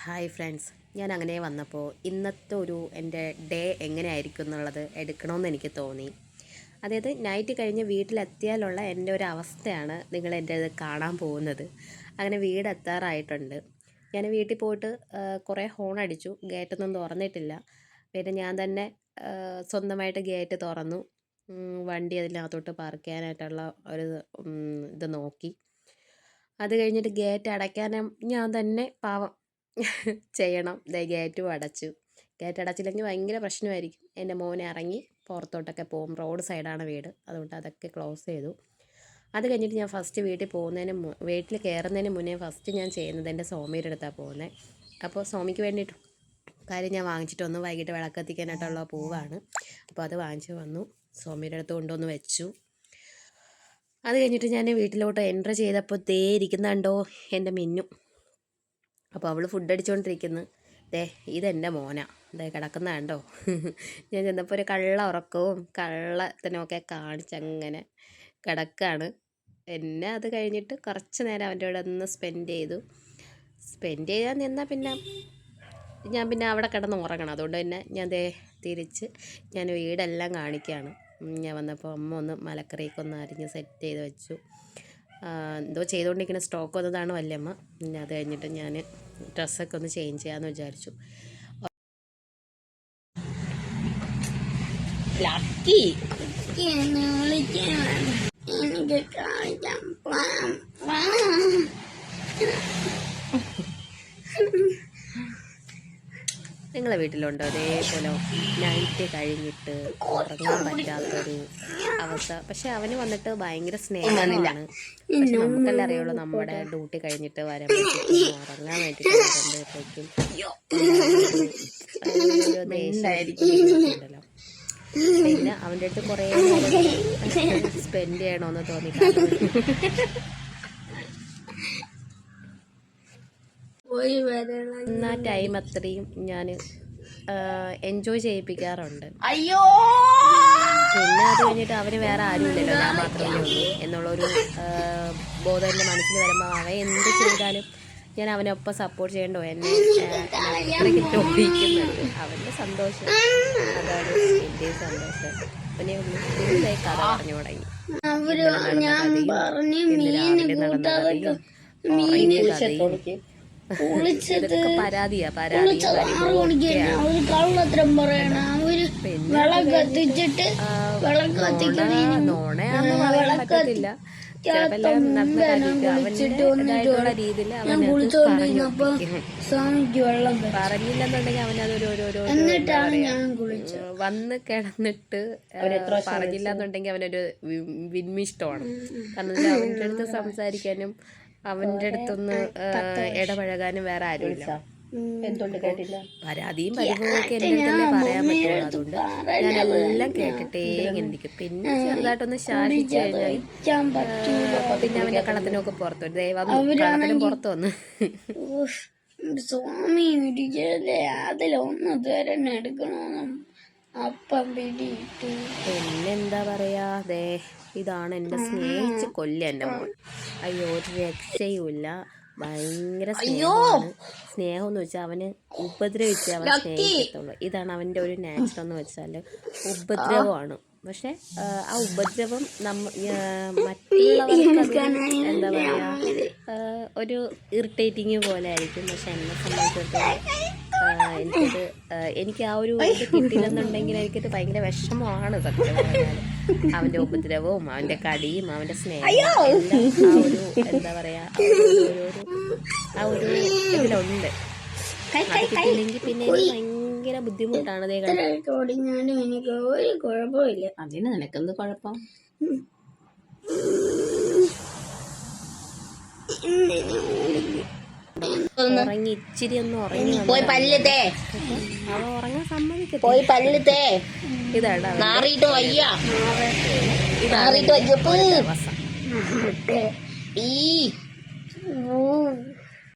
Hi friends, ഞാൻ അങ്ങനെ വന്നപ്പോൾ ഇന്നത്തെ എൻ്റെ ഡേ എങ്ങനെയായിരിക്കും എന്നുള്ളത് എടുക്കണമെന്ന് എനിക്ക് തോന്നി. അതായത് നൈറ്റ് കഴിഞ്ഞ് വീട്ടിലെത്തിയാലുള്ള എൻ്റെ ഒരു അവസ്ഥയാണ് നിങ്ങൾ എൻ്റെ ഇത് കാണാൻ പോകുന്നത്. അങ്ങനെ വീടെത്താറായിട്ടുണ്ട്. ഞാൻ വീട്ടിൽ പോയിട്ട് കുറേ ഹോൺ അടിച്ചു, ഗേറ്റൊന്നും തുറന്നിട്ടില്ല. പിന്നെ ഞാൻ തന്നെ സ്വന്തമായിട്ട് ഗേറ്റ് തുറന്നു, വണ്ടി അതിനകത്തോട്ട് പാർക്ക് ചെയ്യാനായിട്ടുള്ള ഒരു ഇത് നോക്കി. അത് കഴിഞ്ഞിട്ട് ഗേറ്റ് അടയ്ക്കാനും ഞാൻ തന്നെ പാവം ചെയ്യണം. ഗേറ്റും അടച്ചു. ഗേറ്റ് അടച്ചില്ലെങ്കിൽ ഭയങ്കര പ്രശ്നമായിരിക്കും. എൻ്റെ മോനെ ഇറങ്ങി പുറത്തോട്ടൊക്കെ പോകും. റോഡ് സൈഡാണ് വീട്, അതുകൊണ്ട് അതൊക്കെ ക്ലോസ് ചെയ്തു. അത് കഴിഞ്ഞിട്ട് ഞാൻ ഫസ്റ്റ് വീട്ടിൽ കയറുന്നതിന് മുന്നേ ഫസ്റ്റ് ഞാൻ ചെയ്യുന്നത് എൻ്റെ സോമിയുടെ അടുത്താണ് പോകുന്നത്. അപ്പോൾ സോമിക്ക് വേണ്ടിയിട്ട് കാര്യം ഞാൻ വാങ്ങിച്ചിട്ട് വന്നു. വൈകിട്ട് വിളക്കെത്തിക്കാനായിട്ടുള്ള പൂവാണ്. അപ്പോൾ അത് വാങ്ങിച്ച് വന്നു, സോമിയുടെ അടുത്ത് കൊണ്ടുവന്ന് വെച്ചു. അത് കഴിഞ്ഞിട്ട് ഞാൻ വീട്ടിലോട്ട് എൻ്റർ ചെയ്തപ്പോൾ ഇരിക്കുന്നുണ്ടോ എൻ്റെ മിന്നു. അപ്പോൾ അവൾ ഫുഡ് അടിച്ചുകൊണ്ടിരിക്കുന്നു. ഇതെൻ്റെ മോനാ, കിടക്കുന്ന കണ്ടോ. ഞാൻ ചെന്നപ്പോൾ ഒരു കള്ള ഉറക്കവും കള്ളത്തിനുമൊക്കെ കാണിച്ചങ്ങനെ കിടക്കുകയാണ്. എന്നെ അത് കഴിഞ്ഞിട്ട് കുറച്ച് നേരം അവൻ്റെ കൂടെ ഒന്ന് സ്പെൻഡ് ചെയ്യാൻ നിന്നാൽ പിന്നെ അവിടെ കിടന്ന് ഉറങ്ങണം. അതുകൊണ്ട് തന്നെ ഞാൻ തിരിച്ച് ഞാൻ വീടെല്ലാം കാണിക്കുകയാണ്. ഞാൻ വന്നപ്പോൾ അമ്മ ഒന്ന് മലക്കറിയൊക്കെ ഒന്ന് അരിഞ്ഞ് സെറ്റ് ചെയ്ത് വെച്ചു. എന്തോ ചെയ്തുകൊണ്ടിരിക്കുന്ന സ്റ്റോക്ക് വന്നതാണ് വല്യമ്മ. പിന്നെ അത് കഴിഞ്ഞിട്ട് ഞാൻ ഡ്രസ്സൊക്കെ ഒന്ന് ചേഞ്ച് ചെയ്യാമെന്ന് വിചാരിച്ചു. നിങ്ങളെ വീട്ടിലുണ്ടോ അതേപോലെ നൈറ്റ് കഴിഞ്ഞിട്ട് ഉറങ്ങാൻ പറ്റാത്തൊരു അവസ്ഥ? പക്ഷെ അവന് വന്നിട്ട് ഭയങ്കര സ്നേഹമാണ്. പക്ഷെ നമുക്കെല്ലാം അറിയുള്ളൂ, നമ്മുടെ ഡ്യൂട്ടി കഴിഞ്ഞിട്ട് വരുമ്പോഴത്തേക്കും ഉറങ്ങാൻ വേണ്ടിയിട്ട് വരുമ്പോഴത്തേക്കും ദേഷ്യമായിരിക്കുമല്ലോ. പിന്നെ അവൻ്റെ അടുത്ത് കുറേ സ്പെൻഡ് ചെയ്യണമെന്ന് തോന്നി. എന്നാ ടൈം അത്രയും ഞാൻ എൻജോയ് ചെയ്യിപ്പിക്കാറുണ്ട്. പിന്നെ അത് കഴിഞ്ഞിട്ട് അവന് വേറെ ആരുമില്ലല്ലോ, ഞാൻ മാത്രമേ ഉള്ളൂ എന്നുള്ളൊരു ബോധം എൻ്റെ മനസ്സിൽ വരുമ്പോൾ അവൻ എന്ത് ചെയ്താലും ഞാൻ അവനൊപ്പം സപ്പോർട്ട് ചെയ്യണ്ടോ, എന്നെ ഓടിക്കുന്നുണ്ട്. അവൻ്റെ സന്തോഷം അതാണ് എൻ്റെയും സന്തോഷം. അവനെ കഥ പറഞ്ഞു തുടങ്ങി. പരാതിയാ നോണയാന്ന് പറയാൻ പറ്റത്തില്ല. പറഞ്ഞില്ലെന്നുണ്ടെങ്കിൽ അവനതൊരു വന്ന് കിടന്നിട്ട് പറഞ്ഞില്ലെന്നുണ്ടെങ്കിൽ അവനൊരു വിന്മിഷ്ടമാണ്. കാരണം അവൻ്റെ അടുത്ത് സംസാരിക്കാനും അവൻ്റെ അടുത്തൊന്ന് ഇടപഴകാനും വേറെ ആരുമില്ല. പരാതിയും പരിഭവമൊക്കെ എൻ്റെ അടുത്തല്ലേ പറയാൻ പറ്റുള്ളൂ. അതുകൊണ്ട് ഞാനെല്ലാം കേട്ടിട്ടേ ഇങ്ങനെ ഇരിക്കും. പിന്നെ ചെറുതായിട്ടൊന്ന് ശാസിച്ചു കഴിഞ്ഞാൽ പിന്നെ അവൻ്റെ കളത്തിനൊക്കെ പുറത്തു കളത്തിനും പുറത്തു വന്ന് സ്വാമി അതിലൊന്ന് എടുക്കണോ അപ്പം പിടിയിട്ടു. പിന്നെന്താ പറയാ, ഇതാണ് എന്നെ സ്നേഹിച്ച് കൊല്ല എൻ്റെ മോൻ. അയ്യോ ഒരു രക്ഷയുമില്ല, ഭയങ്കര സ്നേഹമാണ്. സ്നേഹം എന്ന് വെച്ചാൽ അവന് ഉപദ്രവിച്ച് അവൻ സ്നേഹിക്കത്തുള്ളൂ. ഇതാണ് അവൻ്റെ ഒരു നാച്ചർ എന്ന് വെച്ചാൽ ഉപദ്രവമാണ്. പക്ഷെ ആ ഉപദ്രവം മറ്റുള്ളവർക്ക് എന്താ പറയുക ഒരു ഇറിറ്റേറ്റിങ് പോലെ ആയിരിക്കും. പക്ഷെ എന്നെ സംബന്ധിച്ചിടത്തോളം എനിക്ക് ആ ഒരു ഇത് കിട്ടില്ലെന്നുണ്ടെങ്കിൽ എനിക്കത് ഭയങ്കര വിഷമമാണ് സത്യം പറഞ്ഞാൽ. അവൻ്റെ ഉപദ്രവവും അവൻ്റെ കടിയും അവൻ്റെ സ്നേഹവും എല്ലാം ആ ഒരു എന്താ പറയുക ആ ഒരു ഇതിലുണ്ട്. അത് കിട്ടിയില്ലെങ്കിൽ പിന്നെ ഭയങ്കര ബുദ്ധിമുട്ടാണ്. എനിക്ക് ഒരു കുഴപ്പമില്ല. അതിന് നിനക്കെന്ത് കുഴപ്പം? ഉറങ്ങി ഇച്ചിരി ഒന്ന് ഉറങ്ങി പോയി പല്ലിത്തേ അവ ഉറങ്ങാൻ സമ്മതിക്കട്ടെ. പോയി പല്ലിത്തേ ഇതാണ് നാറിയിട്ട് വയ്യ ഇതാണ് നാറിയിട്ട് വയ്യപ്പോ